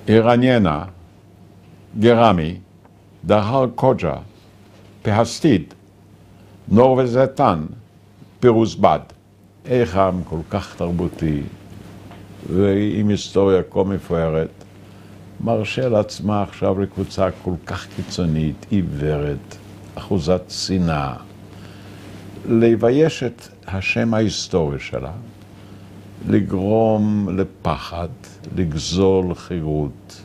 Iraniena, Gerami, Dahar Koja, Pehastid, נור וזיתן, פירוס בד. איך עם כל כך תרבותי ועם היסטוריה כה מפוארת, מרשה לעצמה עכשיו לקבוצה כל כך קיצונית, עיוורת, אחוזת שנאה, לבייש את השם ההיסטורי שלה, לגרום לפחד, לגזול חירות,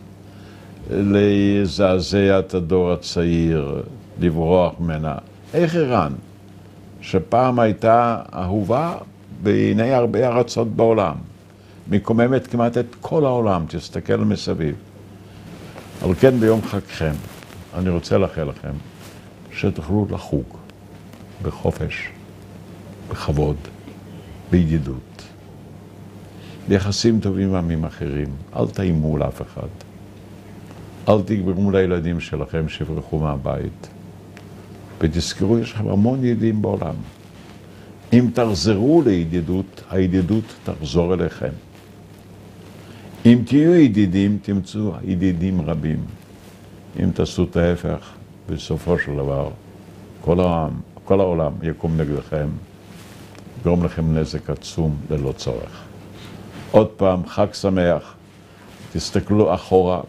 לזעזע את הדור הצעיר, לברוח ממנה. איך איראן, שפעם הייתה אהובה בעיני הרבה ארצות בעולם, מקוממת כמעט את כל העולם, תסתכל מסביב. על כן ביום חגכם, אני רוצה לאחל לכם שתוכלו לחוג בחופש, בכבוד, בידידות, ביחסים טובים עם עמים אחרים. אל תאיימו לאף אחד. אל תגרמו לילדים שלכם שיברחו מהבית. ותזכרו, יש לכם המון ידידים בעולם. אם תחזרו לידידות, הידידות תחזור אליכם. אם תהיו ידידים, תמצאו ידידים רבים. אם תעשו את ההפך, בסופו של דבר, כל העולם יקום נגדכם, יגרום לכם נזק עצום ללא צורך. עוד פעם, חג שמח. תסתכלו אחורה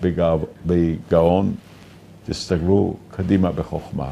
בגאון, תסתכלו קדימה בחוכמה.